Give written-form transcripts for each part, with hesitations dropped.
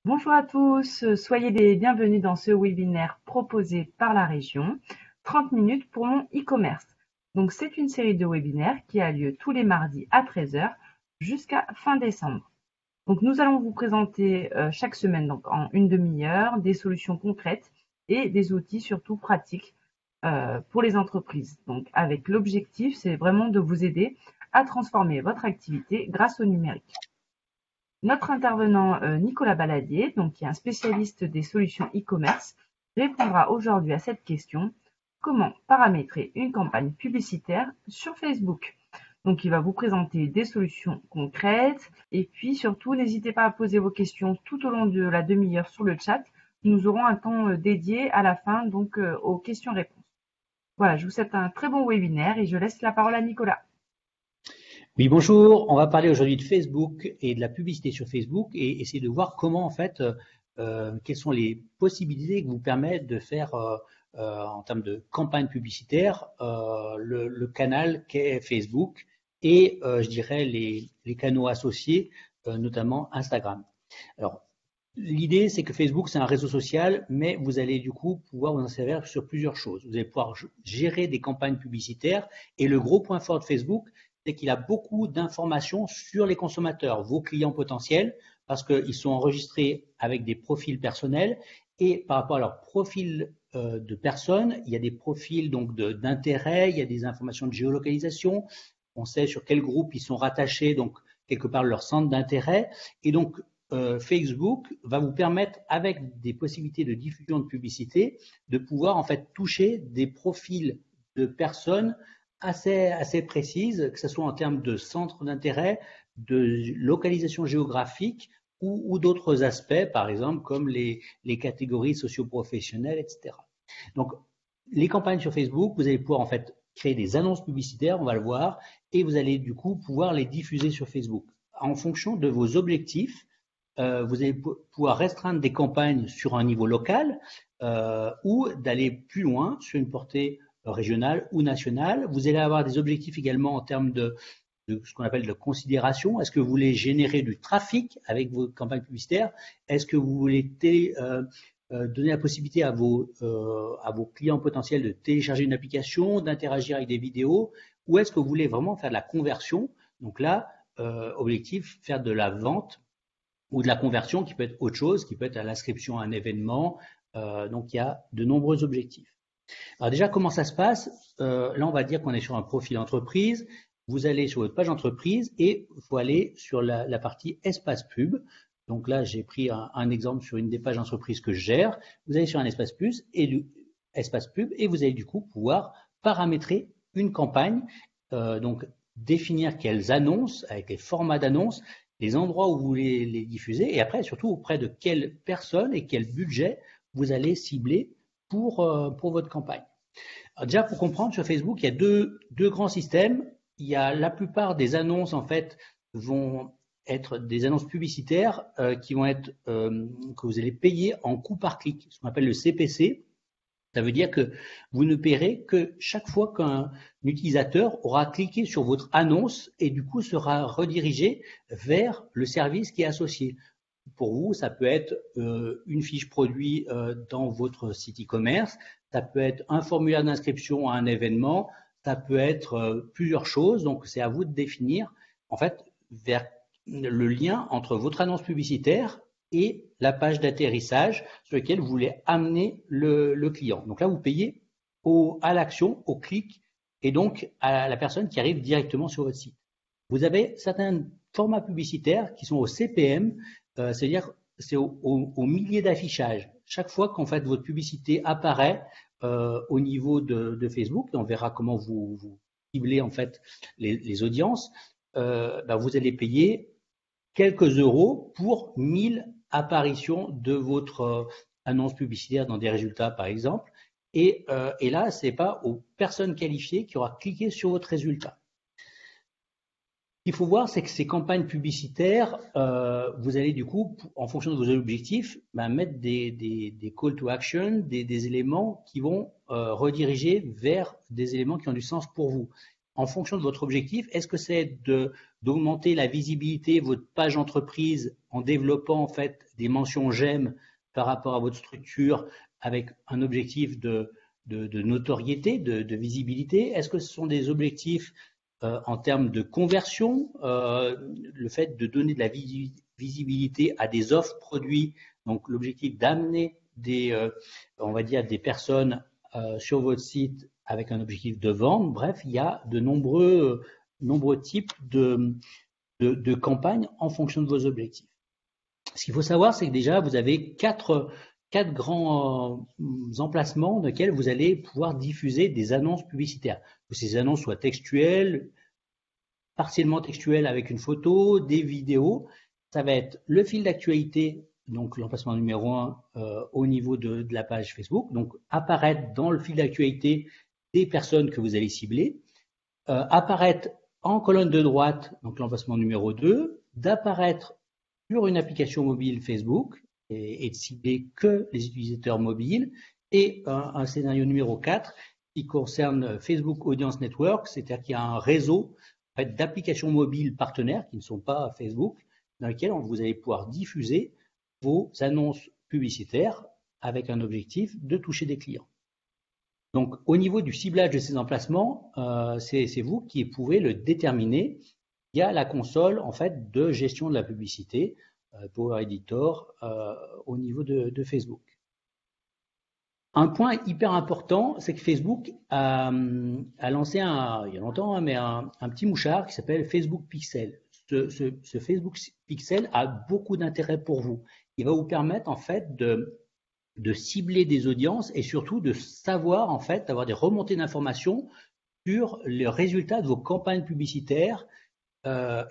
Bonjour à tous, soyez les bienvenus dans ce webinaire proposé par la région, 30 minutes pour mon e-commerce. Donc c'est une série de webinaires qui a lieu tous les mardis à 13 heures jusqu'à fin décembre. Donc nous allons vous présenter chaque semaine, donc en une demi-heure, des solutions concrètes et des outils surtout pratiques pour les entreprises. Donc avec l'objectif, c'est vraiment de vous aider à transformer votre activité grâce au numérique. Notre intervenant Nicolas Baladier, donc qui est un spécialiste des solutions e-commerce, répondra aujourd'hui à cette question: comment paramétrer une campagne publicitaire sur Facebook? Donc il va vous présenter des solutions concrètes et puis surtout n'hésitez pas à poser vos questions tout au long de la demi-heure sur le chat. Nous aurons un temps dédié à la fin donc aux questions-réponses. Voilà, je vous souhaite un très bon webinaire et je laisse la parole à Nicolas. Oui, bonjour. On va parler aujourd'hui de Facebook et de la publicité sur Facebook et essayer de voir comment, en fait, quelles sont les possibilités qui vous permettent de faire, en termes de campagne publicitaire, le canal qu'est Facebook et, je dirais, les canaux associés, notamment Instagram. Alors, l'idée, c'est que Facebook, c'est un réseau social, mais vous allez du coup pouvoir vous en servir sur plusieurs choses. Vous allez pouvoir gérer des campagnes publicitaires et le gros point fort de Facebook, c'est qu'il a beaucoup d'informations sur les consommateurs, vos clients potentiels, parce qu'ils sont enregistrés avec des profils personnels et par rapport à leur profil de personnes, il y a des profils donc d'intérêt, il y a des informations de géolocalisation, on sait sur quel groupe ils sont rattachés, donc quelque part leur centre d'intérêt, et donc Facebook va vous permettre, avec des possibilités de diffusion de publicité, de pouvoir en fait toucher des profils de personnes assez précises, que ce soit en termes de centre d'intérêt, de localisation géographique ou d'autres aspects, par exemple comme les catégories socio-professionnelles, etc. Donc, les campagnes sur Facebook, vous allez pouvoir en fait créer des annonces publicitaires, on va le voir, et vous allez du coup pouvoir les diffuser sur Facebook. En fonction de vos objectifs, vous allez pouvoir restreindre des campagnes sur un niveau local ou d'aller plus loin sur une portée régionale ou nationale. Vous allez avoir des objectifs également en termes de ce qu'on appelle de considération. Est-ce que vous voulez générer du trafic avec vos campagnes publicitaires? Est-ce que vous voulez donner la possibilité à vos clients potentiels de télécharger une application, d'interagir avec des vidéos? Ou est-ce que vous voulez vraiment faire de la conversion? Donc là, objectif, faire de la vente ou de la conversion qui peut être autre chose, qui peut être à l'inscription à un événement. Donc, il y a de nombreux objectifs. Alors déjà, comment ça se passe? Là, on va dire qu'on est sur un profil entreprise. Vous allez sur votre page entreprise et il faut aller sur la partie espace pub. Donc là, j'ai pris un exemple sur une des pages entreprises que je gère. Vous allez sur un espace pub et vous allez du coup pouvoir paramétrer une campagne, donc définir quelles annonces, avec les formats d'annonces, les endroits où vous voulez les diffuser et après surtout auprès de quelles personnes et quel budget vous allez cibler pour votre campagne. Alors déjà, pour comprendre, sur Facebook, il y a deux grands systèmes. Il y a la plupart des annonces, en fait, vont être des annonces publicitaires qui vont être que vous allez payer en coût par clic, ce qu'on appelle le CPC. Ça veut dire que vous ne paierez que chaque fois qu'un utilisateur aura cliqué sur votre annonce et du coup sera redirigé vers le service qui est associé. Pour vous, ça peut être une fiche produit dans votre site e-commerce, ça peut être un formulaire d'inscription à un événement, ça peut être plusieurs choses. Donc, c'est à vous de définir en fait vers le lien entre votre annonce publicitaire et la page d'atterrissage sur laquelle vous voulez amener le client. Donc là, vous payez à l'action, au clic, et donc à la personne qui arrive directement sur votre site. Vous avez certains formats publicitaires qui sont au CPM, c'est-à-dire c'est au millier d'affichage. Chaque fois qu'en fait votre publicité apparaît au niveau de Facebook, et on verra comment vous ciblez en fait les audiences, vous allez payer quelques euros pour 1000 apparitions de votre annonce publicitaire dans des résultats, par exemple. Et là, ce n'est pas aux personnes qualifiées qui aura cliqué sur votre résultat. Ce qu'il faut voir, c'est que ces campagnes publicitaires, vous allez du coup, en fonction de vos objectifs, mettre des call to action, des éléments qui vont rediriger vers des éléments qui ont du sens pour vous. en fonction de votre objectif. Est-ce que c'est d'augmenter la visibilité de votre page entreprise en développant en fait des mentions j'aime par rapport à votre structure avec un objectif de notoriété, de visibilité? Est-ce que ce sont des objectifs en termes de conversion, le fait de donner de la visibilité à des offres produits, donc l'objectif d'amener on va dire des personnes sur votre site avec un objectif de vente. Bref, il y a de nombreux types de campagnes en fonction de vos objectifs. Ce qu'il faut savoir, c'est que déjà, vous avez quatre grands emplacements dans lesquels vous allez pouvoir diffuser des annonces publicitaires. Que ces annonces soient textuelles, partiellement textuelles avec une photo, des vidéos. Ça va être le fil d'actualité, donc l'emplacement numéro 1 au niveau de la page Facebook. Donc, apparaître dans le fil d'actualité des personnes que vous allez cibler. Apparaître en colonne de droite, donc l'emplacement numéro 2. D'apparaître sur une application mobile Facebook et de cibler que les utilisateurs mobiles. Et un scénario numéro 4 qui concerne Facebook Audience Network, c'est-à-dire qu'il y a un réseau en fait, d'applications mobiles partenaires qui ne sont pas Facebook, dans lesquels vous allez pouvoir diffuser vos annonces publicitaires avec un objectif de toucher des clients. Donc, au niveau du ciblage de ces emplacements, c'est vous qui pouvez le déterminer via la console en fait, de gestion de la publicité, Power Editor, au niveau de Facebook. Un point hyper important, c'est que Facebook a lancé il y a longtemps, mais un petit mouchard qui s'appelle Facebook Pixel. Ce Facebook Pixel a beaucoup d'intérêt pour vous. Il va vous permettre en fait de cibler des audiences et surtout de savoir en fait d'avoir des remontées d'informations sur les résultats de vos campagnes publicitaires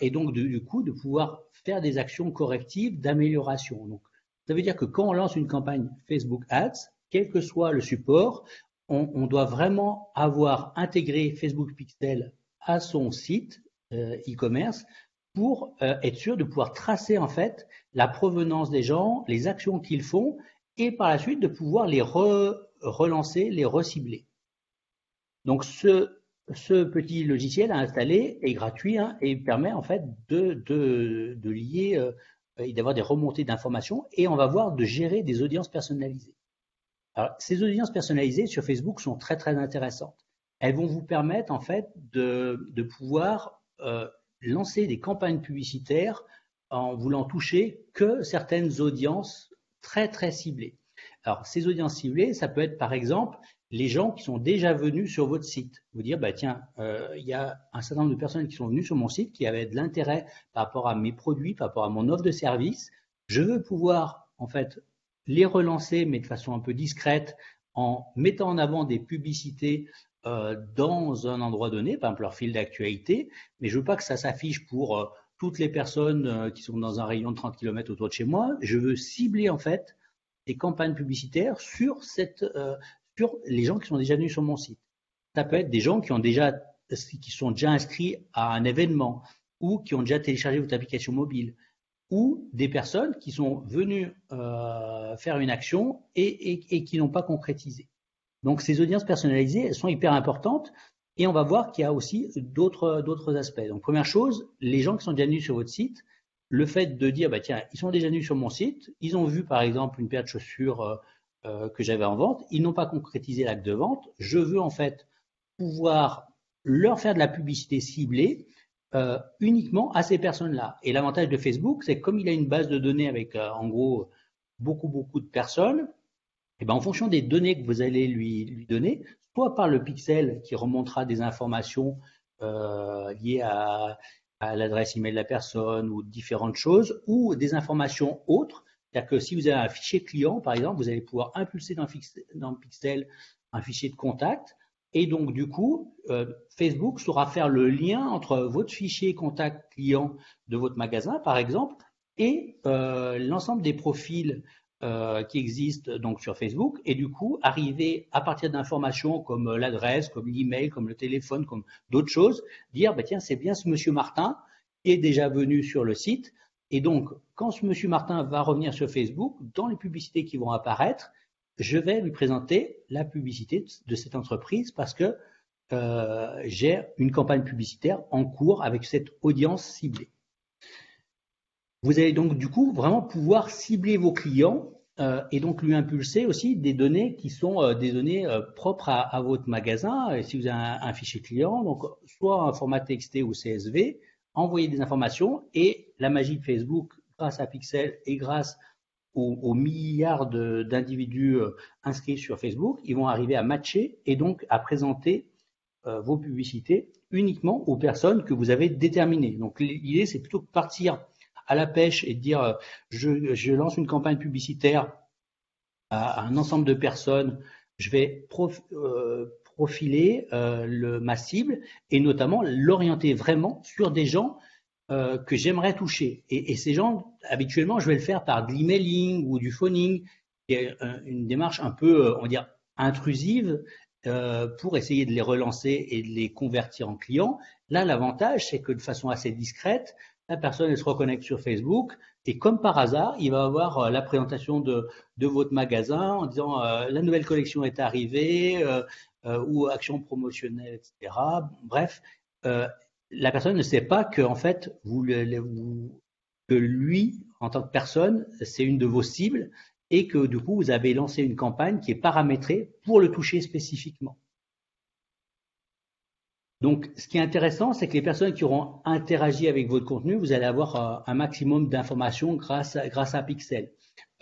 et donc du coup de pouvoir faire des actions correctives d'amélioration. Donc ça veut dire que quand on lance une campagne Facebook Ads, quel que soit le support, on doit vraiment avoir intégré Facebook Pixel à son site e-commerce pour être sûr de pouvoir tracer en fait la provenance des gens, les actions qu'ils font et par la suite de pouvoir les relancer, les recibler. Donc ce petit logiciel à installer est gratuit et permet en fait de lier et d'avoir des remontées d'informations et on va voir de gérer des audiences personnalisées. Alors, ces audiences personnalisées sur Facebook sont très très intéressantes. Elles vont vous permettre en fait de pouvoir lancer des campagnes publicitaires en voulant toucher que certaines audiences très très ciblées. Alors ces audiences ciblées, ça peut être par exemple les gens qui sont déjà venus sur votre site. Vous dire bah tiens, il y a un certain nombre de personnes qui sont venues sur mon site qui avaient de l'intérêt par rapport à mes produits, par rapport à mon offre de service. Je veux pouvoir en fait les relancer, mais de façon un peu discrète, en mettant en avant des publicités dans un endroit donné, par exemple leur fil d'actualité, mais je veux pas que ça s'affiche pour toutes les personnes qui sont dans un rayon de 30 km autour de chez moi. Je veux cibler en fait des campagnes publicitaires sur les gens qui sont déjà venus sur mon site. Ça peut être des gens qui sont déjà inscrits à un événement ou qui ont déjà téléchargé votre application mobile ou des personnes qui sont venues faire une action et qui n'ont pas concrétisé. Donc ces audiences personnalisées, elles sont hyper importantes et on va voir qu'il y a aussi d'autres aspects. Donc première chose, les gens qui sont déjà venus sur votre site, le fait de dire bah tiens, ils sont déjà venus sur mon site, ils ont vu par exemple une paire de chaussures que j'avais en vente, ils n'ont pas concrétisé l'acte de vente, je veux en fait pouvoir leur faire de la publicité ciblée uniquement à ces personnes-là. Et l'avantage de Facebook, c'est que comme il a une base de données avec en gros beaucoup de personnes, et ben en fonction des données que vous allez lui donner, soit par le pixel qui remontera des informations liées à l'adresse email de la personne ou différentes choses, ou des informations autres. C'est-à-dire que si vous avez un fichier client, par exemple, vous allez pouvoir impulser dans le pixel un fichier de contact. Et donc, du coup, Facebook saura faire le lien entre votre fichier contact client de votre magasin, par exemple, et l'ensemble des profils qui existent donc sur Facebook. Et du coup, arriver à partir d'informations comme l'adresse, comme l'email, comme le téléphone, comme d'autres choses, dire, bah, tiens, c'est bien ce monsieur Martin qui est déjà venu sur le site. Et donc, quand ce monsieur Martin va revenir sur Facebook, dans les publicités qui vont apparaître, je vais lui présenter la publicité de cette entreprise parce que gère une campagne publicitaire en cours avec cette audience ciblée. Vous allez donc du coup vraiment pouvoir cibler vos clients et donc lui impulser aussi des données qui sont des données propres à votre magasin. Et si vous avez un fichier client, donc soit un format TXT ou CSV, envoyez des informations et la magie de Facebook, grâce à Pixel et grâce aux milliards d'individus inscrits sur Facebook, ils vont arriver à matcher et donc à présenter vos publicités uniquement aux personnes que vous avez déterminées. Donc l'idée, c'est plutôt de partir à la pêche et de dire je lance une campagne publicitaire à un ensemble de personnes, je vais profiler ma cible et notamment l'orienter vraiment sur des gens que j'aimerais toucher. Et ces gens, habituellement, je vais le faire par de l'emailing ou du phoning, qui est une démarche un peu, on va dire, intrusive pour essayer de les relancer et de les convertir en clients. Là, l'avantage, c'est que de façon assez discrète, la personne elle se reconnecte sur Facebook et comme par hasard, il va avoir la présentation de votre magasin en disant la nouvelle collection est arrivée ou action promotionnelle, etc. Bref, la personne ne sait pas que en fait que lui, en tant que personne, c'est une de vos cibles et que du coup, vous avez lancé une campagne qui est paramétrée pour le toucher spécifiquement. Donc, ce qui est intéressant, c'est que les personnes qui auront interagi avec votre contenu, vous allez avoir un maximum d'informations grâce à Pixel.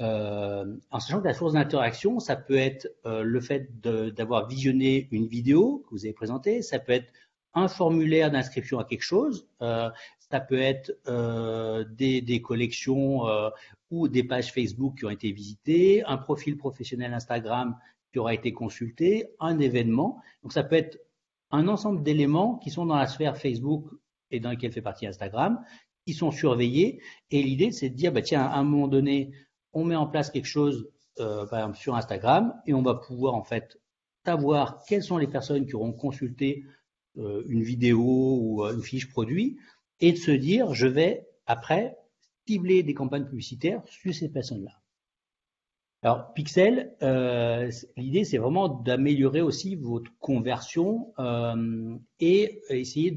En sachant que la source d'interaction, ça peut être le fait d'avoir visionné une vidéo que vous avez présentée, ça peut être un formulaire d'inscription à quelque chose, ça peut être des collections ou des pages Facebook qui ont été visitées, un profil professionnel Instagram qui aura été consulté, un événement. Donc, ça peut être un ensemble d'éléments qui sont dans la sphère Facebook et dans lesquels fait partie Instagram, qui sont surveillés. Et l'idée, c'est de dire, bah, tiens, à un moment donné, on met en place quelque chose, par exemple, sur Instagram, et on va pouvoir, en fait, savoir quelles sont les personnes qui auront consulté une vidéo ou une fiche produit, et de se dire, je vais, après, cibler des campagnes publicitaires sur ces personnes-là. Alors, Pixel, l'idée, c'est vraiment d'améliorer aussi votre conversion et essayer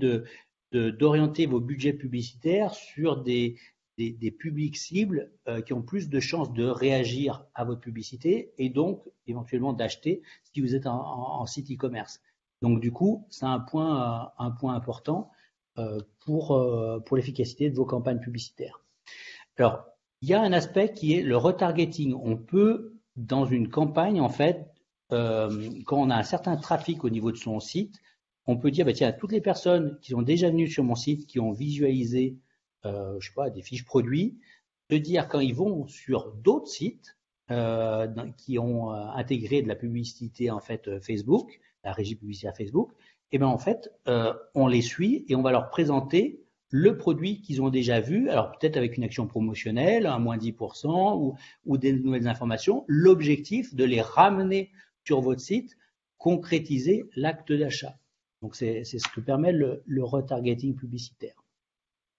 d'orienter vos budgets publicitaires sur des publics cibles qui ont plus de chances de réagir à votre publicité et donc éventuellement d'acheter si vous êtes en site e-commerce. Donc, du coup, c'est un point important pour l'efficacité de vos campagnes publicitaires. Alors, il y a un aspect qui est le retargeting. On peut, dans une campagne, en fait, quand on a un certain trafic au niveau de son site, on peut dire, bah, tiens, toutes les personnes qui sont déjà venues sur mon site, qui ont visualisé, je sais pas, des fiches produits, de dire quand ils vont sur d'autres sites qui ont intégré de la publicité en fait Facebook, la régie publicitaire Facebook, et ben en fait, on les suit et on va leur présenter le produit qu'ils ont déjà vu, alors peut-être avec une action promotionnelle, un moins 10% ou des nouvelles informations, l'objectif de les ramener sur votre site, concrétiser l'acte d'achat. Donc c'est ce que permet le retargeting publicitaire.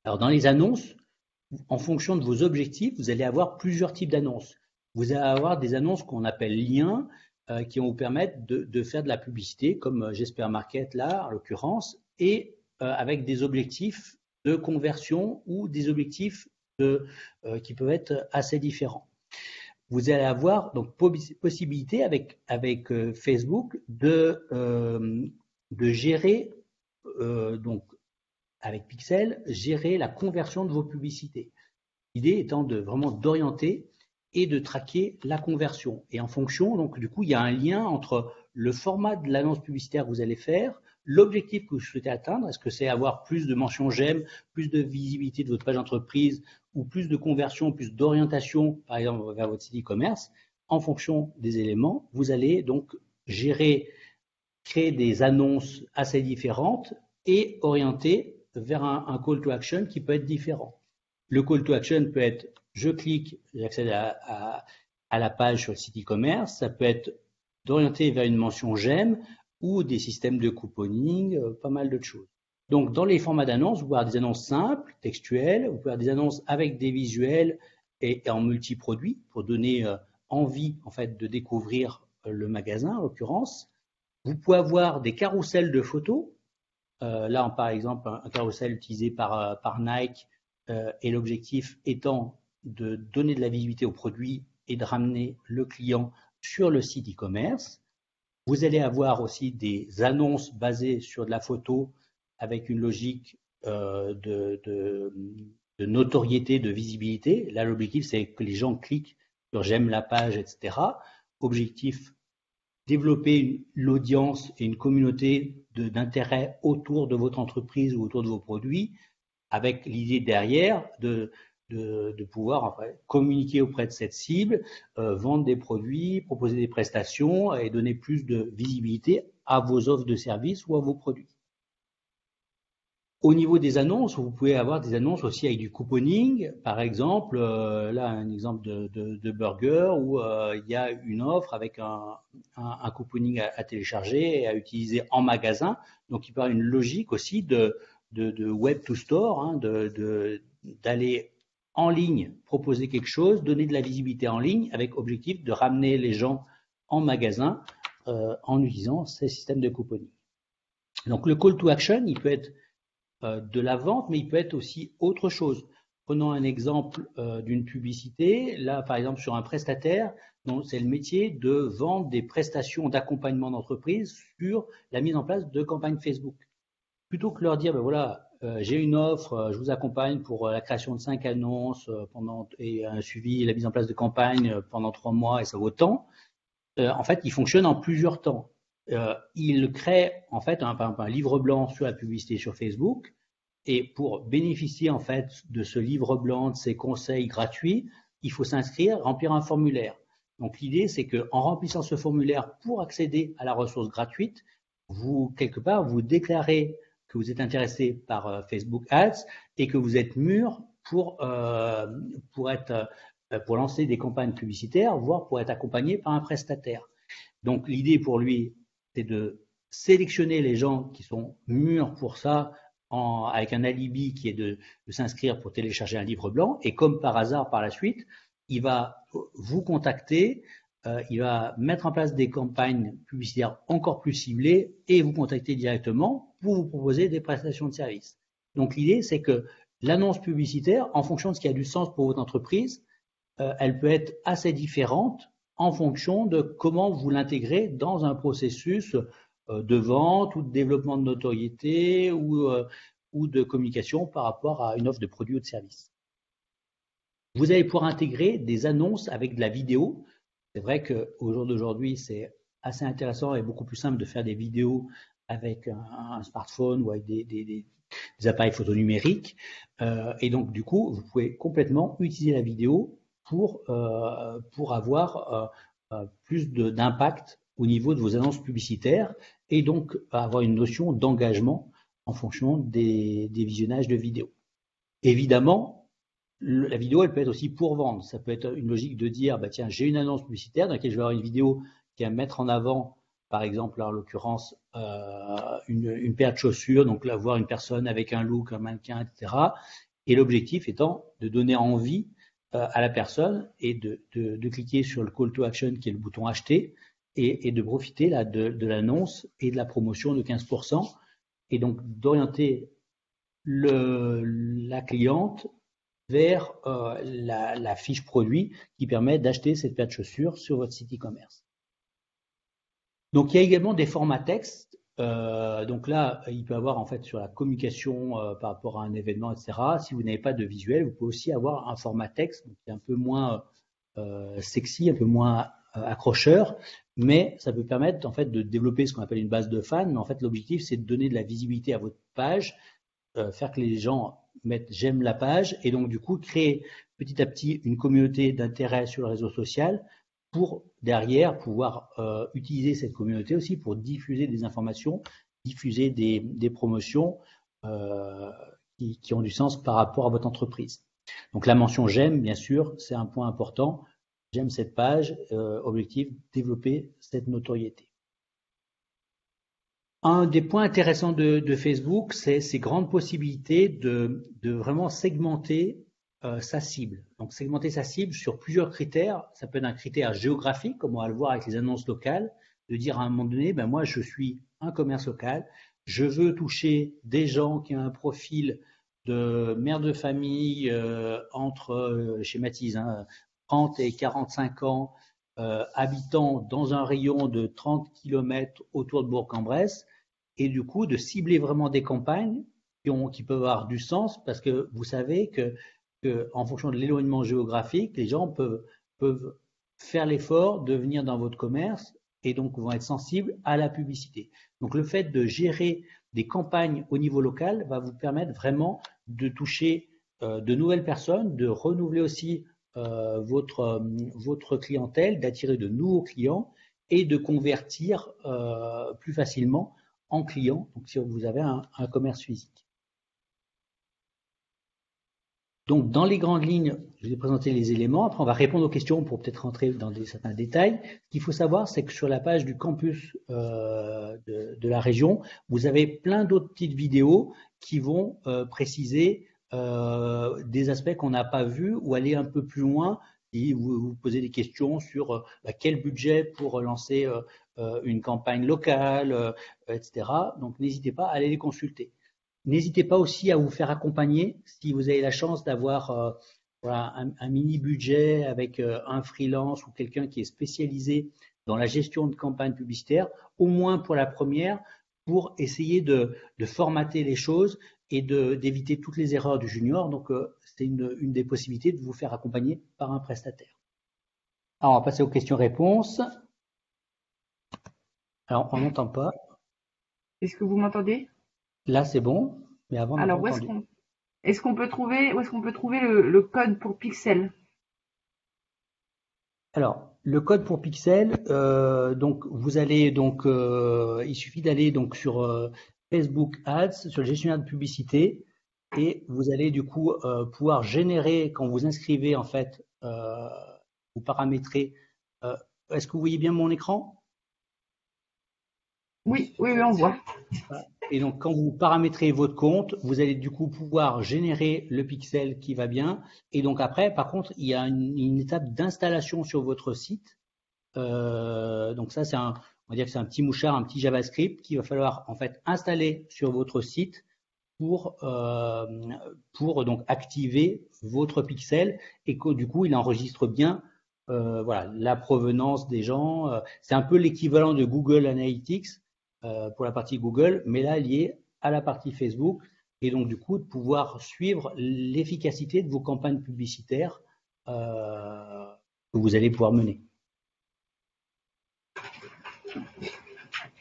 Alors dans les annonces, en fonction de vos objectifs, vous allez avoir plusieurs types d'annonces. Vous allez avoir des annonces qu'on appelle liens, qui vont vous permettre de faire de la publicité, comme J'espère Market là, en l'occurrence, et avec des objectifs de conversion ou des objectifs qui peuvent être assez différents. Vous allez avoir donc possibilité avec Facebook de gérer donc avec Pixel gérer la conversion de vos publicités. L'idée étant de vraiment d'orienter et de traquer la conversion. Et en fonction, donc du coup, il y a un lien entre le format de l'annonce publicitaire que vous allez faire, l'objectif que vous souhaitez atteindre, est-ce que c'est avoir plus de mentions j'aime, plus de visibilité de votre page d'entreprise ou plus de conversion, plus d'orientation, par exemple, vers votre site e-commerce. En fonction des éléments, vous allez donc créer des annonces assez différentes et orienter vers un call to action qui peut être différent. Le call to action peut être je clique, j'accède à la page sur le site e-commerce, ça peut être d'orienter vers une mention j'aime ou des systèmes de couponing, pas mal d'autres choses. Donc, dans les formats d'annonces, vous pouvez avoir des annonces simples, textuelles, vous pouvez avoir des annonces avec des visuels et en multi-produits pour donner envie en fait de découvrir le magasin en l'occurrence. Vous pouvez avoir des carousels de photos. Là, par exemple, un carrousel utilisé par Nike et l'objectif étant de donner de la visibilité au produit et de ramener le client sur le site e-commerce. Vous allez avoir aussi des annonces basées sur de la photo avec une logique de notoriété, de visibilité. Là, l'objectif, c'est que les gens cliquent sur j'aime la page, etc. Objectif, développer l'audience et une communauté d'intérêt autour de votre entreprise ou autour de vos produits, avec l'idée derrière de pouvoir communiquer auprès de cette cible, vendre des produits, proposer des prestations et donner plus de visibilité à vos offres de services ou à vos produits. Au niveau des annonces, vous pouvez avoir des annonces aussi avec du couponing. Par exemple, là, un exemple de burger où il y a une offre avec un couponing à télécharger et à utiliser en magasin. Donc, il peut y avoir une logique aussi de web to store, hein, d'aller en ligne, proposer quelque chose, donner de la visibilité en ligne avec objectif de ramener les gens en magasin en utilisant ces systèmes de couponing. Donc, le call to action, il peut être de la vente, mais il peut être aussi autre chose. Prenons un exemple d'une publicité. Là, par exemple, sur un prestataire, c'est le métier de vendre des prestations d'accompagnement d'entreprise sur la mise en place de campagnes Facebook. Plutôt que leur dire, ben voilà, j'ai une offre, je vous accompagne pour la création de 5 annonces et un suivi, la mise en place de campagne pendant 3 mois et ça vaut tant. En fait, il fonctionne en plusieurs temps. Il crée en fait un livre blanc sur la publicité sur Facebook et pour bénéficier en fait de ce livre blanc, de ces conseils gratuits, il faut s'inscrire, remplir un formulaire. Donc l'idée c'est que en remplissant ce formulaire pour accéder à la ressource gratuite, vous quelque part vous déclarez que vous êtes intéressé par Facebook Ads et que vous êtes mûr pour lancer des campagnes publicitaires, voire pour être accompagné par un prestataire. Donc l'idée pour lui, c'est de sélectionner les gens qui sont mûrs pour ça, avec un alibi qui est de s'inscrire pour télécharger un livre blanc. Et comme par hasard, par la suite, il va vous contacter, il va mettre en place des campagnes publicitaires encore plus ciblées et vous contacter directement pour vous proposer des prestations de services. Donc l'idée, c'est que l'annonce publicitaire, en fonction de ce qui a du sens pour votre entreprise, elle peut être assez différente en fonction de comment vous l'intégrez dans un processus de vente ou de développement de notoriété ou de communication par rapport à une offre de produit ou de service. Vous allez pouvoir intégrer des annonces avec de la vidéo. C'est vrai qu'au jour d'aujourd'hui, c'est assez intéressant et beaucoup plus simple de faire des vidéos avec un smartphone ou avec des appareils photo numériques. Et donc, du coup, vous pouvez complètement utiliser la vidéo pour avoir plus d'impact au niveau de vos annonces publicitaires et donc avoir une notion d'engagement en fonction des visionnages de vidéos. Évidemment, la vidéo, elle peut être aussi pour vendre. Ça peut être une logique de dire, bah, tiens, j'ai une annonce publicitaire dans laquelle je vais avoir une vidéo qui va mettre en avant, par exemple, en l'occurrence, une paire de chaussures, donc là, voir une personne avec un look, un mannequin, etc. Et l'objectif étant de donner envie à la personne et de cliquer sur le call to action qui est le bouton acheter et de profiter là, de l'annonce et de la promotion de 15% et donc d'orienter la cliente vers la fiche produit qui permet d'acheter cette paire de chaussures sur votre site e-commerce. Donc il y a également des formats texte. Donc là, il peut y avoir en fait sur la communication par rapport à un événement, etc. Si vous n'avez pas de visuel, vous pouvez aussi avoir un format texte qui est un peu moins sexy, un peu moins accrocheur, mais ça peut permettre en fait de développer ce qu'on appelle une base de fans. Mais en fait, l'objectif c'est de donner de la visibilité à votre page, faire que les gens mettent j'aime la page et donc du coup créer petit à petit une communauté d'intérêt sur le réseau social pour derrière pouvoir utiliser cette communauté aussi pour diffuser des informations, diffuser des promotions qui ont du sens par rapport à votre entreprise. Donc la mention j'aime, bien sûr, c'est un point important. J'aime cette page, objectif, développer cette notoriété. Un des points intéressants de Facebook, c'est ces grandes possibilités de vraiment segmenter sa cible. Donc segmenter sa cible sur plusieurs critères. Ça peut être un critère géographique, comme on va le voir avec les annonces locales. de dire à un moment donné, ben moi je suis un commerce local, je veux toucher des gens qui ont un profil de mère de famille entre, schématise, hein, 30 et 45 ans, habitant dans un rayon de 30 km autour de Bourg-en-Bresse, et du coup de cibler vraiment des campagnes qui peuvent avoir du sens, parce que vous savez que en fonction de l'éloignement géographique, les gens peuvent faire l'effort de venir dans votre commerce et donc vont être sensibles à la publicité. Donc le fait de gérer des campagnes au niveau local va vous permettre vraiment de toucher de nouvelles personnes, de renouveler aussi votre clientèle, d'attirer de nouveaux clients et de convertir plus facilement en clients, donc si vous avez un commerce physique. Donc, dans les grandes lignes, je vais présenter les éléments. Après, on va répondre aux questions pour peut-être rentrer dans certains détails. Ce qu'il faut savoir, c'est que sur la page du campus de la région, vous avez plein d'autres petites vidéos qui vont préciser des aspects qu'on n'a pas vus ou aller un peu plus loin et vous posez des questions sur quel budget pour lancer une campagne locale, etc. Donc, n'hésitez pas à aller les consulter. N'hésitez pas aussi à vous faire accompagner si vous avez la chance d'avoir voilà, un mini budget avec un freelance ou quelqu'un qui est spécialisé dans la gestion de campagnes publicitaires, au moins pour la première, pour essayer de formater les choses et d'éviter toutes les erreurs du junior. Donc, c'est une des possibilités de vous faire accompagner par un prestataire. Alors, on va passer aux questions-réponses. Alors, on n'entend pas. Est-ce que vous m'entendez? Là, c'est bon, mais avant, on n'a pas Alors, entendu. où est-ce qu'on peut trouver le code pour Pixel? Alors, le code pour Pixel, donc vous allez donc, il suffit d'aller donc sur Facebook Ads, sur le gestionnaire de publicité, et vous allez du coup pouvoir générer quand vous inscrivez en fait, vous paramétrez. Est-ce que vous voyez bien mon écran? Oui, on voit. Et donc, quand vous paramétrez votre compte, vous allez du coup pouvoir générer le pixel qui va bien. Et donc après, par contre, il y a une étape d'installation sur votre site. Donc ça, on va dire que c'est un petit mouchard, un petit JavaScript qu'il va falloir en fait installer sur votre site pour donc activer votre pixel et que du coup, il enregistre bien voilà, la provenance des gens. C'est un peu l'équivalent de Google Analytics pour la partie Google, mais là lié à la partie Facebook, et donc du coup de pouvoir suivre l'efficacité de vos campagnes publicitaires que vous allez pouvoir mener.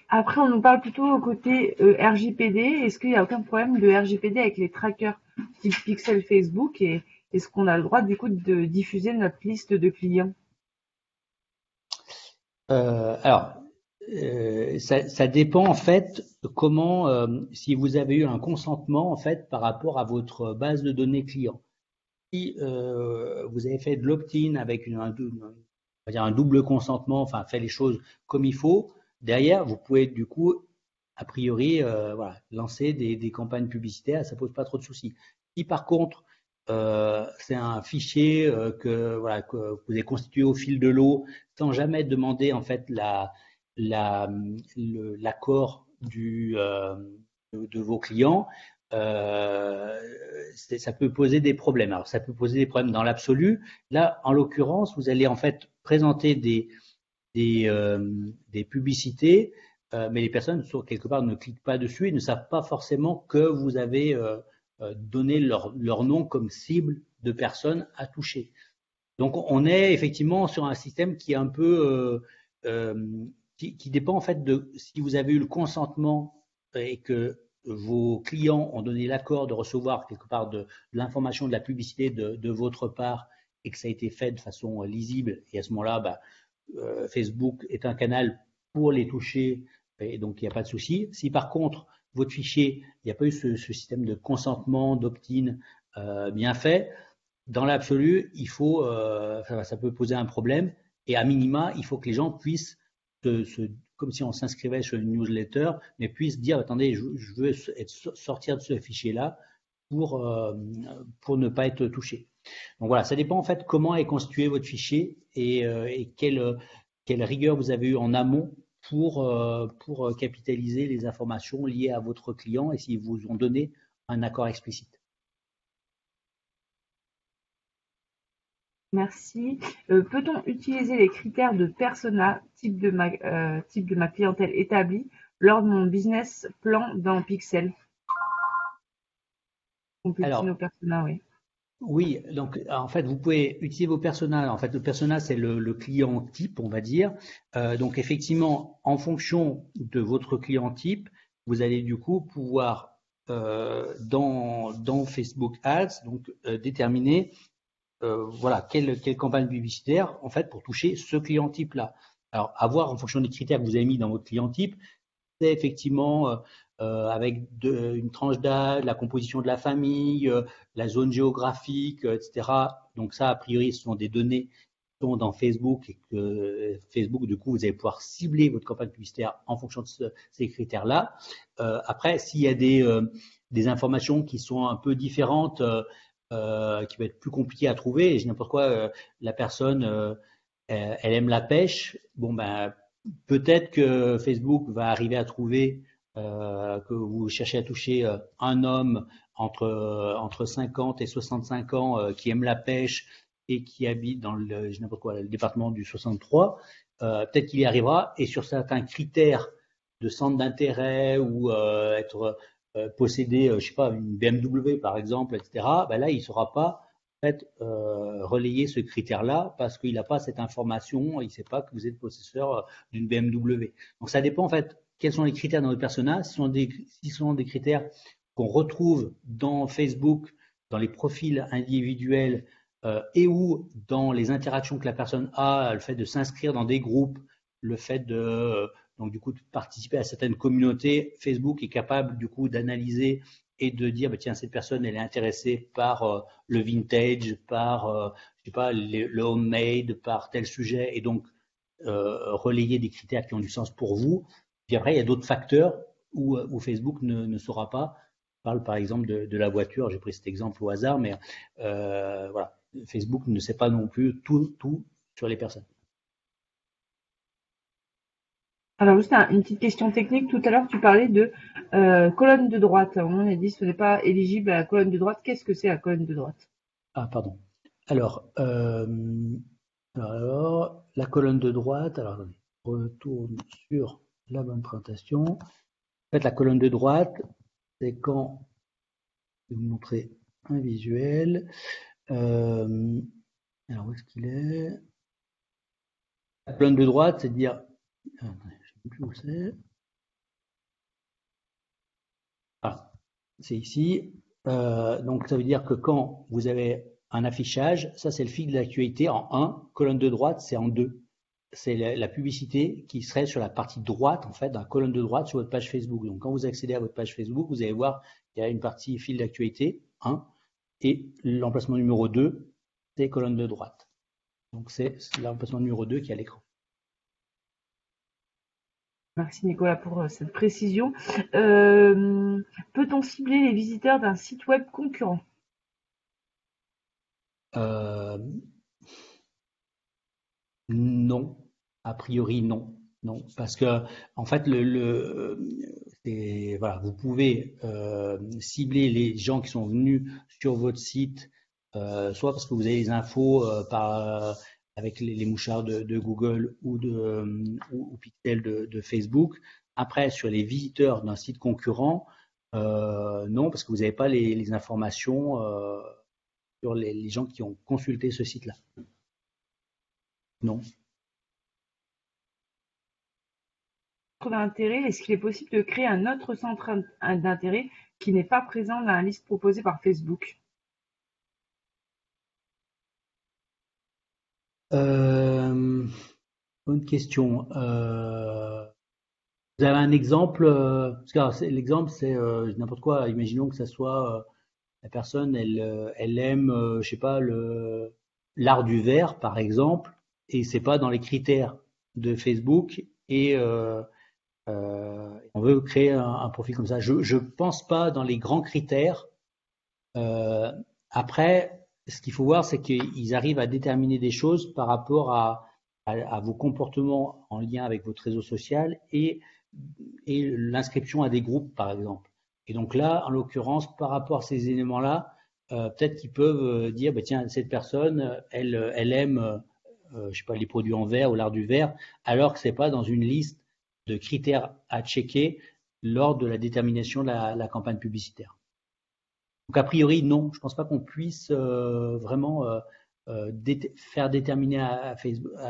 Après, on nous parle plutôt au côté RGPD. Est-ce qu'il n'y a aucun problème de RGPD avec les trackers type Pixel Facebook et est-ce qu'on a le droit du coup de diffuser notre liste de clients? Alors, ça dépend en fait comment, si vous avez eu un consentement en fait par rapport à votre base de données client. Si vous avez fait de l'opt-in avec on va dire un double consentement, enfin fait les choses comme il faut, derrière vous pouvez du coup a priori voilà, lancer des campagnes publicitaires, ça pose pas trop de soucis. Si par contre c'est un fichier voilà, que vous avez constitué au fil de l'eau sans jamais demander en fait l'accord de vos clients, ça peut poser des problèmes. Alors, ça peut poser des problèmes dans l'absolu. Là, en l'occurrence, vous allez en fait présenter des publicités, mais les personnes, quelque part, ne cliquent pas dessus et ne savent pas forcément que vous avez donné leur nom comme cible de personnes à toucher. Donc, on est effectivement sur un système qui est un peu qui dépend en fait de si vous avez eu le consentement et que vos clients ont donné l'accord de recevoir quelque part de l'information de la publicité de votre part et que ça a été fait de façon lisible. Et à ce moment-là, Facebook est un canal pour les toucher et donc il n'y a pas de souci. Si par contre, votre fichier, il n'y a pas eu ce système de consentement, d'opt-in bien fait, dans l'absolu, ça peut poser un problème et à minima, il faut que les gens puissent comme si on s'inscrivait sur une newsletter, mais puissent dire attendez, je veux sortir de ce fichier-là pour ne pas être touché. Donc voilà, ça dépend en fait comment est constitué votre fichier et quelle rigueur vous avez eu en amont pour capitaliser les informations liées à votre client et s'ils vous ont donné un accord explicite. Merci. Peut-on utiliser les critères de persona, type de ma clientèle établie lors de mon business plan dans Pixel? Compléter Alors, nos personas, oui. oui, donc en fait, vous pouvez utiliser vos personas. En fait, le persona, c'est le client type, on va dire. Donc effectivement, en fonction de votre client type, vous allez du coup pouvoir dans Facebook Ads donc déterminer voilà quelle campagne publicitaire en fait pour toucher ce client type-là. Alors, à voir en fonction des critères que vous avez mis dans votre client type, c'est effectivement avec une tranche d'âge, la composition de la famille, la zone géographique, etc. Donc ça, a priori, ce sont des données qui sont dans Facebook et que Facebook, du coup, vous allez pouvoir cibler votre campagne publicitaire en fonction de ces critères-là. Après, s'il y a des informations qui sont un peu différentes, qui va être plus compliqué à trouver, et je n'importe quoi, la personne, elle aime la pêche, bon ben peut-être que Facebook va arriver à trouver que vous cherchez à toucher un homme entre 50 et 65 ans qui aime la pêche et qui habite dans le département du 63. Peut-être qu'il y arrivera et sur certains critères de centre d'intérêt ou posséder, je sais pas, une BMW par exemple, etc. Ben là, il ne saura pas en fait, relayer ce critère-là parce qu'il n'a pas cette information, il ne sait pas que vous êtes possesseur d'une BMW. Donc ça dépend en fait quels sont les critères dans votre persona. Ce sont des critères qu'on retrouve dans Facebook, dans les profils individuels et ou dans les interactions que la personne a, le fait de s'inscrire dans des groupes, le fait de donc du coup de participer à certaines communautés. Facebook est capable du coup d'analyser et de dire bah, tiens cette personne elle est intéressée par le vintage, par je sais pas le homemade, par tel sujet et donc relayer des critères qui ont du sens pour vous. Puis après il y a d'autres facteurs où Facebook ne saura pas. Je parle par exemple de la voiture, j'ai pris cet exemple au hasard, mais voilà, Facebook ne sait pas non plus tout sur les personnes. Alors juste une petite question technique. Tout à l'heure, tu parlais de colonne de droite. On a dit que ce n'est pas éligible à la colonne de droite. Qu'est-ce que c'est la colonne de droite? Ah, pardon. Alors, la colonne de droite, alors attendez, je retourne sur la bonne présentation. En fait, la colonne de droite, c'est quand je vais vous montrer un visuel. Alors, où est-ce qu'il est? La colonne de droite, c'est de dire. Attendez, je ne sais plus où c'est. Ah, c'est ici. Donc, ça veut dire que quand vous avez un affichage, ça c'est le fil de l'actualité en 1, colonne de droite c'est en 2. C'est la publicité qui serait sur la partie droite, en fait, dans la colonne de droite sur votre page Facebook. Donc, quand vous accédez à votre page Facebook, vous allez voir qu'il y a une partie fil d'actualité, 1, et l'emplacement numéro 2, c'est colonne de droite. Donc, c'est l'emplacement numéro 2 qui est à l'écran. Merci Nicolas pour cette précision. Peut-on cibler les visiteurs d'un site web concurrent? Non, a priori non. Non, parce que en fait, voilà, vous pouvez cibler les gens qui sont venus sur votre site, soit parce que vous avez les infos avec les mouchards de Google ou Pixel de Facebook. Après, sur les visiteurs d'un site concurrent, non, parce que vous n'avez pas les informations sur les gens qui ont consulté ce site-là. Non. D'intérêt, est-ce qu'il est possible de créer un autre centre d'intérêt qui n'est pas présent dans la liste proposée par Facebook? Bonne question. Vous avez un exemple parce que l'exemple c'est n'importe quoi. Imaginons que ça soit la personne, elle aime, je sais pas, l'art du verre par exemple, et c'est pas dans les critères de Facebook et on veut créer un profil comme ça. Je pense pas dans les grands critères. Après, ce qu'il faut voir, c'est qu'ils arrivent à déterminer des choses par rapport à à vos comportements en lien avec votre réseau social et l'inscription à des groupes, par exemple. Et donc là, en l'occurrence, par rapport à ces éléments-là, peut-être qu'ils peuvent dire, bah, tiens, cette personne, elle aime, je sais pas, les produits en verre ou l'art du verre, alors que c'est pas dans une liste de critères à checker lors de la détermination de la campagne publicitaire. Donc a priori, non, je pense pas qu'on puisse vraiment faire déterminer à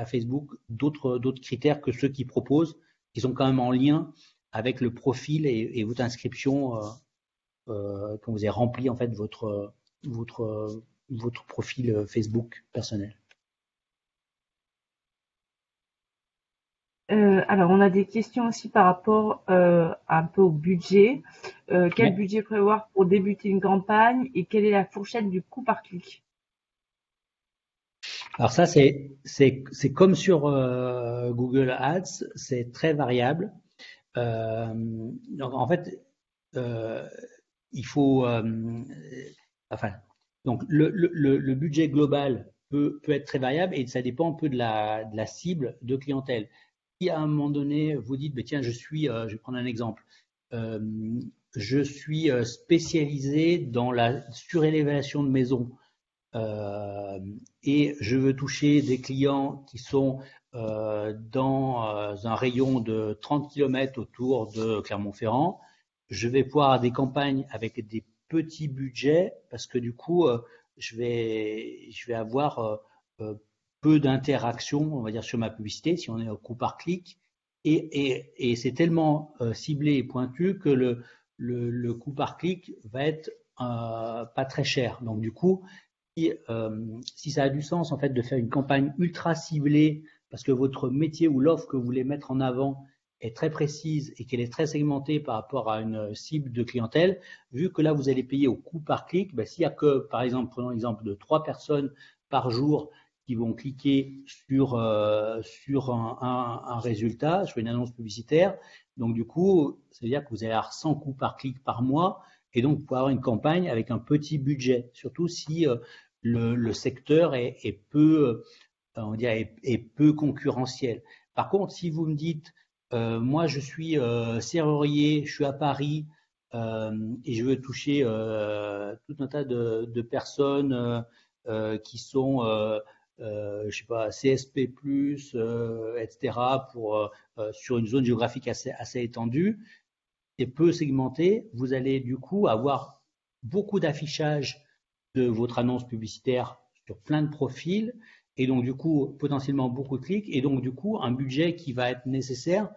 Facebook d'autres critères que ceux qu'ils proposent, qui sont quand même en lien avec le profil et votre inscription quand vous avez rempli en fait votre profil Facebook personnel. Alors, on a des questions aussi par rapport un peu au budget. Quel budget prévoir pour débuter une campagne et quelle est la fourchette du coût par clic? Alors ça, c'est comme sur Google Ads, c'est très variable. Donc en fait, il faut, enfin, donc le budget global peut être très variable et ça dépend un peu de la cible de clientèle. Si à un moment donné vous dites, bah, tiens, je vais prendre un exemple, je suis spécialisé dans la surélévation de maisons. Et je veux toucher des clients qui sont dans un rayon de 30 km autour de Clermont-Ferrand. Je vais pouvoir avoir des campagnes avec des petits budgets parce que du coup, je vais avoir peu d'interactions, on va dire, sur ma publicité, si on est au coût par clic. Et c'est tellement ciblé et pointu que le coût par clic va être pas très cher. Donc du coup, si ça a du sens en fait de faire une campagne ultra ciblée parce que votre métier ou l'offre que vous voulez mettre en avant est très précise et qu'elle est très segmentée par rapport à une cible de clientèle, vu que là vous allez payer au coût par clic, ben, s'il n'y a que, par exemple, prenons l'exemple de 3 personnes par jour qui vont cliquer sur un résultat, sur une annonce publicitaire, donc du coup, ça veut dire que vous allez avoir 100 coûts par clic par mois, et donc vous pouvez avoir une campagne avec un petit budget, surtout si le secteur est peu, on dirait, est peu concurrentiel. Par contre, si vous me dites, moi je suis serrurier, je suis à Paris et je veux toucher tout un tas de personnes qui sont, je sais pas, CSP+, etc., sur une zone géographique assez étendue et peu segmentée, vous allez du coup avoir beaucoup d'affichage de votre annonce publicitaire sur plein de profils et donc du coup potentiellement beaucoup de clics et donc du coup un budget qui va être nécessaire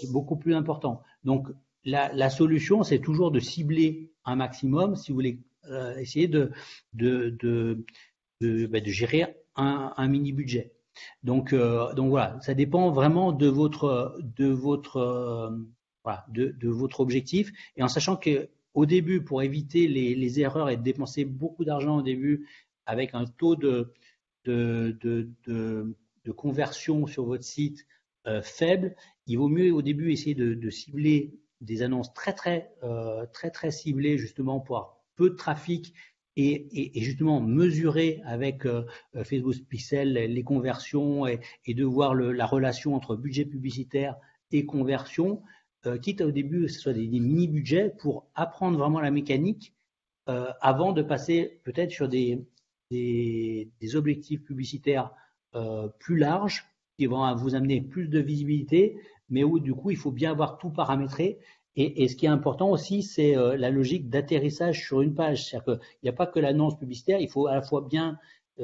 beaucoup plus important. Donc la solution c'est toujours de cibler un maximum si vous voulez essayer de gérer un mini budget. Donc voilà, ça dépend vraiment de votre objectif et en sachant que au début, pour éviter les erreurs et de dépenser beaucoup d'argent au début avec un taux de conversion sur votre site faible, il vaut mieux au début essayer de cibler des annonces très ciblées justement pour avoir peu de trafic et justement mesurer avec Facebook Pixel les conversions et de voir la relation entre budget publicitaire et conversion, quitte au début que ce soit des mini-budgets pour apprendre vraiment la mécanique avant de passer peut-être sur des objectifs publicitaires plus larges qui vont vous amener plus de visibilité, mais où du coup il faut bien avoir tout paramétré. Et ce qui est important aussi, c'est la logique d'atterrissage sur une page. C'est-à-dire qu'il n'y a pas que l'annonce publicitaire, il faut à la fois bien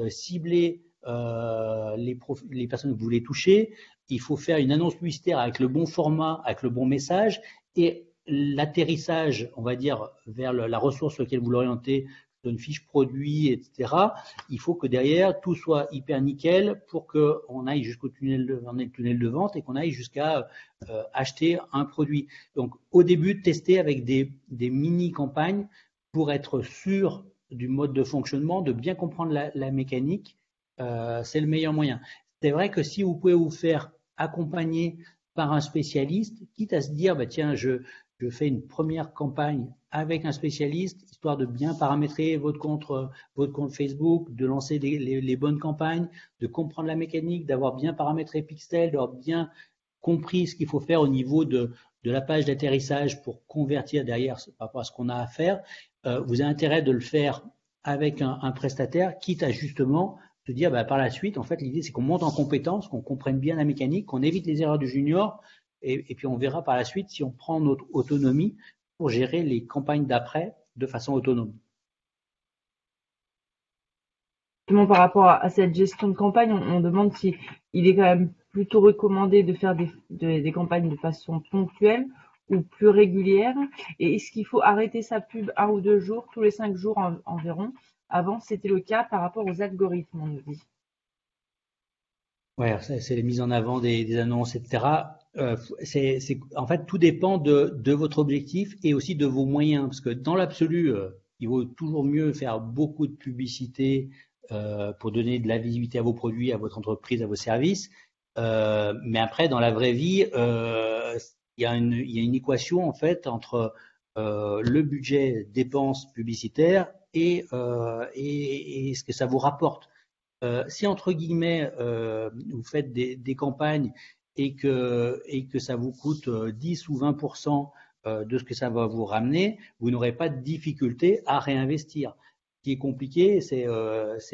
cibler les personnes que vous voulez toucher, il faut faire une annonce publicitaire avec le bon format, avec le bon message, et l'atterrissage, on va dire, vers la ressource sur laquelle vous l'orientez, une fiche produit, etc. Il faut que derrière, tout soit hyper nickel pour qu'on aille jusqu'au tunnel de vente et qu'on aille jusqu'à acheter un produit. Donc, au début, tester avec des mini-campagnes pour être sûr du mode de fonctionnement, de bien comprendre la mécanique, c'est le meilleur moyen. C'est vrai que si vous pouvez vous faire accompagner par un spécialiste, quitte à se dire, bah, tiens, je fais une première campagne avec un spécialiste, histoire de bien paramétrer votre compte Facebook, de lancer les bonnes campagnes, de comprendre la mécanique, d'avoir bien paramétré Pixel, d'avoir bien compris ce qu'il faut faire au niveau de la page d'atterrissage pour convertir derrière par rapport à ce qu'on a à faire. Vous avez intérêt de le faire avec un prestataire, quitte à justement se dire par la suite, en fait, l'idée c'est qu'on monte en compétence, qu'on comprenne bien la mécanique, qu'on évite les erreurs du junior, et puis on verra par la suite si on prend notre autonomie pour gérer les campagnes d'après de façon autonome. Justement, par rapport à cette gestion de campagne, on demande si il est quand même plutôt recommandé de faire des campagnes de façon ponctuelle ou plus régulière. Et est-ce qu'il faut arrêter sa pub 1 ou 2 jours, tous les 5 jours environ? Avant, c'était le cas par rapport aux algorithmes, on nous dit. Ouais, c'est les mises en avant des annonces, etc. En fait, tout dépend de votre objectif et aussi de vos moyens. Parce que dans l'absolu, il vaut toujours mieux faire beaucoup de publicité pour donner de la visibilité à vos produits, à votre entreprise, à vos services. Mais après, dans la vraie vie, il y a une équation en fait entre le budget dépenses publicitaires et ce que ça vous rapporte. Si entre guillemets vous faites des campagnes et que ça vous coûte 10 ou 20% de ce que ça va vous ramener, vous n'aurez pas de difficulté à réinvestir. Ce qui est compliqué, c'est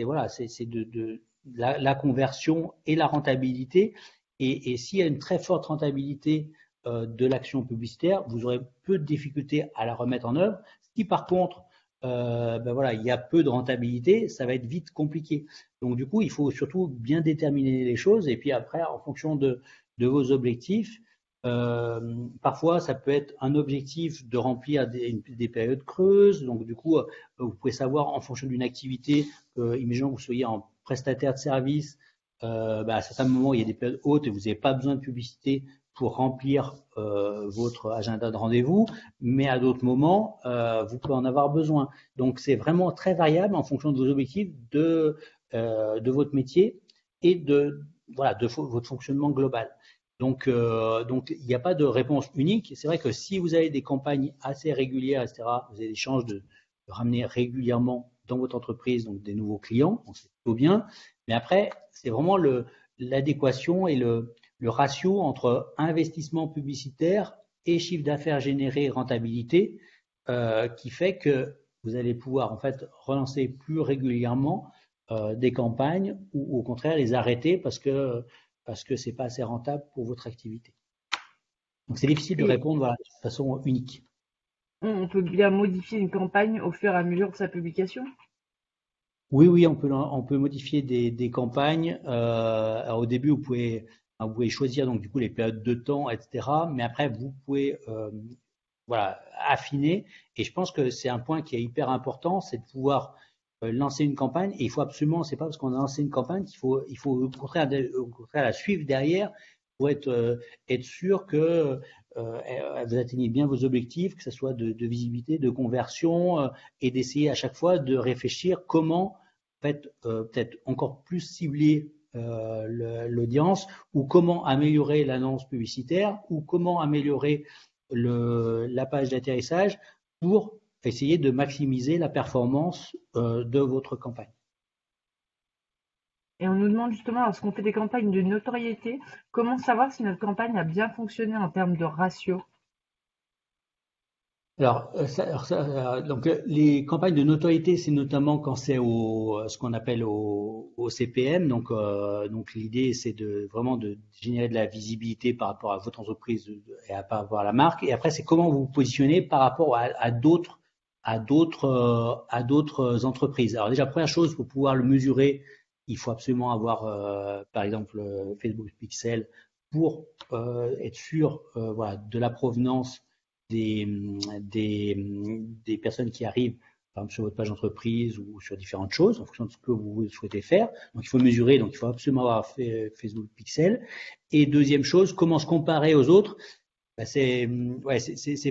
voilà, c'est de la conversion et la rentabilité. Et s'il y a une très forte rentabilité de l'action publicitaire, vous aurez peu de difficultés à la remettre en œuvre. Si par contre voilà, il y a peu de rentabilité, ça va être vite compliqué. Donc du coup, il faut surtout bien déterminer les choses et puis après, en fonction de vos objectifs, parfois ça peut être un objectif de remplir des périodes creuses. Donc du coup, vous pouvez savoir en fonction d'une activité, imaginons que vous soyez en prestataire de service, à certains moments il y a des périodes hautes et vous n'avez pas besoin de publicité pour remplir votre agenda de rendez-vous, mais à d'autres moments, vous pouvez en avoir besoin. Donc, c'est vraiment très variable en fonction de vos objectifs, de votre métier et de votre fonctionnement global. Donc, il n'y a pas de réponse unique. C'est vrai que si vous avez des campagnes assez régulières, etc., vous avez des chances de ramener régulièrement dans votre entreprise donc des nouveaux clients, donc c'est plutôt bien. Mais après, c'est vraiment l'adéquation et le ratio entre investissement publicitaire et chiffre d'affaires généré, rentabilité, qui fait que vous allez pouvoir en fait relancer plus régulièrement des campagnes ou au contraire les arrêter parce que c'est pas assez rentable pour votre activité. Donc c'est difficile de répondre voilà, de façon unique. On peut bien modifier une campagne au fur et à mesure de sa publication? Oui, on peut modifier des campagnes. Alors au début, vous pouvez choisir donc du coup les périodes de temps, etc. Mais après, vous pouvez voilà, affiner. Et je pense que c'est un point qui est hyper important, c'est de pouvoir lancer une campagne. Et il faut absolument, c'est pas parce qu'on a lancé une campagne qu'il faut au contraire la suivre derrière pour être sûr que vous atteignez bien vos objectifs, que ce soit de visibilité, de conversion, et d'essayer à chaque fois de réfléchir comment en fait, peut-être encore plus cibler l'audience, ou comment améliorer l'annonce publicitaire, ou comment améliorer la page d'atterrissage pour essayer de maximiser la performance de votre campagne. Et on nous demande justement, lorsqu'on fait des campagnes de notoriété, comment savoir si notre campagne a bien fonctionné en termes de ratio? Alors, donc les campagnes de notoriété, c'est notamment quand c'est ce qu'on appelle au CPM. Donc l'idée, c'est vraiment de générer de la visibilité par rapport à votre entreprise et par rapport à la marque. Et après, c'est comment vous vous positionnez par rapport à d'autres entreprises. Alors déjà, première chose, pour pouvoir le mesurer, il faut absolument avoir, par exemple, Facebook Pixel pour être sûr, voilà, de la provenance des personnes qui arrivent, par exemple, sur votre page d'entreprise ou sur différentes choses, en fonction de ce que vous souhaitez faire. Donc, il faut mesurer, donc il faut absolument avoir fait Facebook Pixel. Et deuxième chose, comment se comparer aux autres? C'est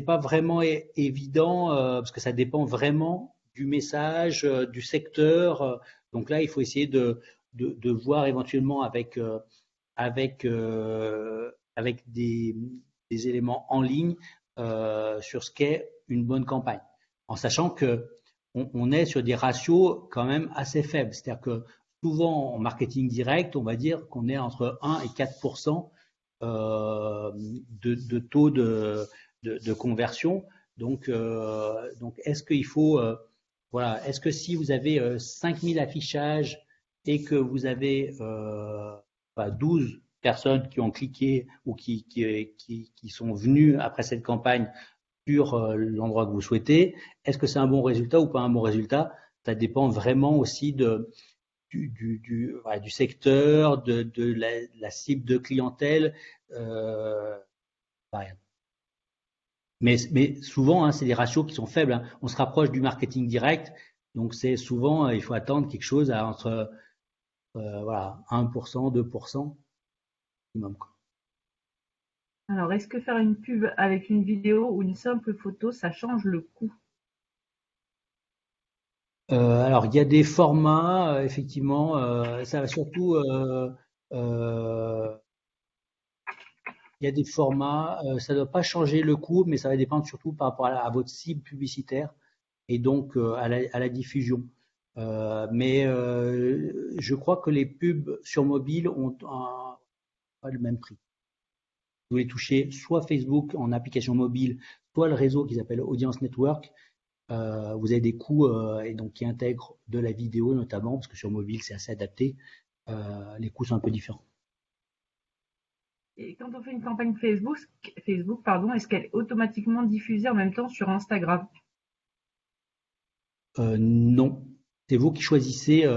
pas vraiment évident parce que ça dépend vraiment du message, du secteur. Donc là, il faut essayer de voir éventuellement avec des éléments en ligne sur ce qu'est une bonne campagne, en sachant que on est sur des ratios quand même assez faibles. C'est-à-dire que souvent en marketing direct, on va dire qu'on est entre 1 et 4% de taux de conversion. Donc est-ce qu'il faut, voilà, est-ce que si vous avez 5000 affichages et que vous avez 12 personnes qui ont cliqué ou qui sont venues après cette campagne sur l'endroit que vous souhaitez, est-ce que c'est un bon résultat ou pas un bon résultat? Ça dépend vraiment aussi du secteur, de la cible de clientèle. Mais souvent, hein, c'est des ratios qui sont faibles. Hein. On se rapproche du marketing direct, donc c'est souvent, il faut attendre quelque chose à entre voilà, 1%, 2% minimum. Alors, est-ce que faire une pub avec une vidéo ou une simple photo, ça change le coût? Alors, il y a des formats, effectivement, ça va surtout, il y a des formats, ça ne doit pas changer le coût, mais ça va dépendre surtout par rapport à votre cible publicitaire et donc à la diffusion. Mais je crois que les pubs sur mobile ont pas le même prix. Vous voulez toucher soit Facebook en application mobile, soit le réseau qu'ils appellent Audience Network. Vous avez des coûts et donc qui intègrent de la vidéo notamment, parce que sur mobile c'est assez adapté. Les coûts sont un peu différents. Et quand on fait une campagne Facebook, pardon, est-ce qu'elle est automatiquement diffusée en même temps sur Instagram? Non, c'est vous qui choisissez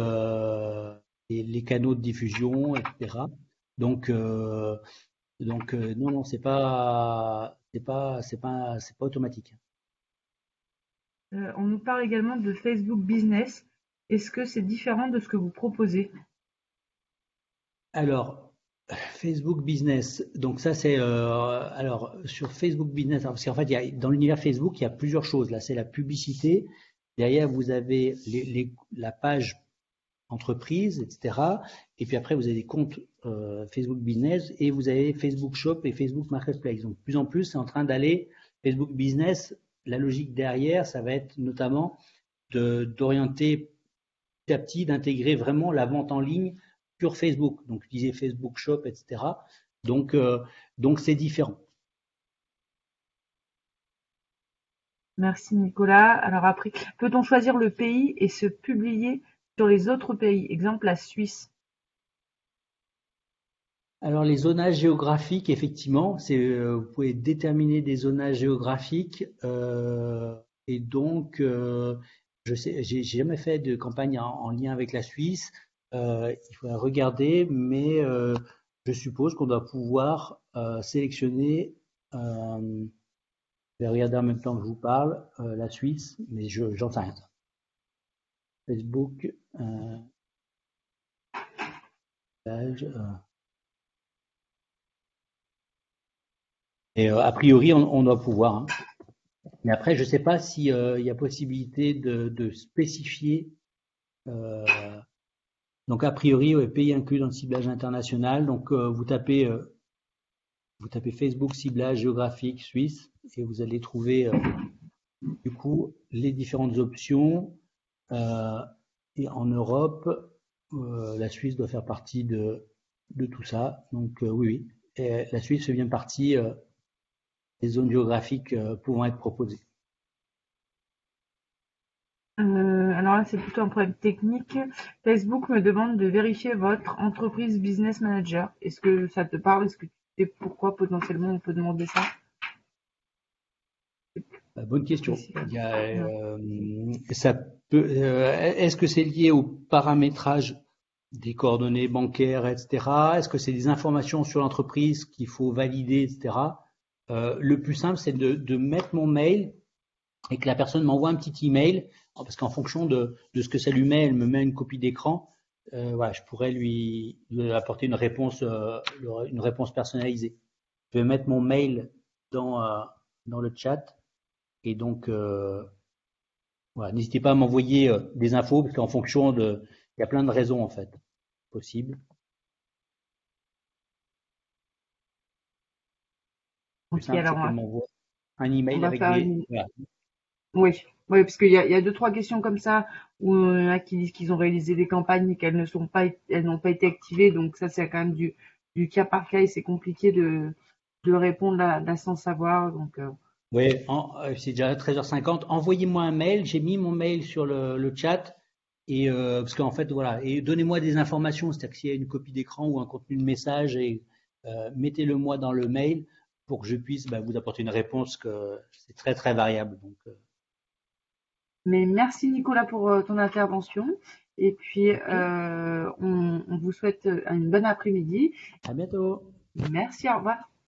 les canaux de diffusion, etc. Donc non, c'est pas automatique. On nous parle également de Facebook Business. Est-ce que c'est différent de ce que vous proposez? Alors, Facebook Business, donc ça c'est alors sur Facebook Business, parce qu'en fait dans l'univers Facebook il y a plusieurs choses. Là c'est la publicité. Derrière vous avez la page entreprise, etc. Et puis après vous avez des comptes Facebook Business et vous avez Facebook Shop et Facebook Marketplace. Donc de plus en plus c'est en train d'aller Facebook Business. La logique derrière, ça va être notamment d'orienter petit à petit, d'intégrer vraiment la vente en ligne sur Facebook. Donc utiliser Facebook Shop, etc. Donc c'est différent. Merci Nicolas. Alors après, peut-on choisir le pays et se publier sur les autres pays? Exemple la Suisse. Alors les zonages géographiques, effectivement, vous pouvez déterminer des zonages géographiques et donc je sais, j'ai jamais fait de campagne en lien avec la Suisse. Il faudra regarder, mais je suppose qu'on doit pouvoir sélectionner. Je vais regarder en même temps que je vous parle la Suisse, mais j'en sais rien. Facebook page. Et a priori, on doit pouvoir. Hein. Mais après, je ne sais pas s'il y a possibilité de spécifier. Donc, a priori, pays inclus dans le ciblage international. Donc, vous tapez Facebook ciblage géographique suisse et vous allez trouver du coup les différentes options. Et en Europe, la Suisse doit faire partie de tout ça. Donc, oui. Et la Suisse fait bien partie des zones géographiques pouvant être proposées. Alors là, c'est plutôt un problème technique. Facebook me demande de vérifier votre entreprise Business Manager. Est-ce que ça te parle? Est-ce que tu sais pourquoi potentiellement on peut demander ça? Bonne question. Est-ce que c'est lié au paramétrage des coordonnées bancaires, etc. Est-ce que c'est des informations sur l'entreprise qu'il faut valider, etc. Le plus simple, c'est de mettre mon mail et que la personne m'envoie un petit email, parce qu'en fonction de ce que ça lui met, elle me met une copie d'écran. Voilà, je pourrais lui apporter une réponse personnalisée. Je vais mettre mon mail dans le chat et donc voilà, n'hésitez pas à m'envoyer des infos parce qu'en fonction il y a plein de raisons en fait possibles. Ok, alors un On email va avec faire des. une. Voilà. Oui, oui, parce qu'il y a deux, trois questions comme ça où il y en a qui disent qu'ils ont réalisé des campagnes et elles n'ont pas été activées. Donc ça, c'est quand même du cas par cas et c'est compliqué de répondre là sans savoir. Donc, Oui, c'est déjà 13h50. Envoyez-moi un mail. J'ai mis mon mail sur le chat. Et parce qu'en fait, voilà. Et donnez-moi des informations, c'est-à-dire que s'il y a une copie d'écran ou un contenu de message, et mettez-le moi dans le mail pour que je puisse vous apporter une réponse que c'est très très variable. Donc, mais merci Nicolas pour ton intervention. Et puis, ok. on vous souhaite une bonne après-midi. À bientôt. Merci, au revoir.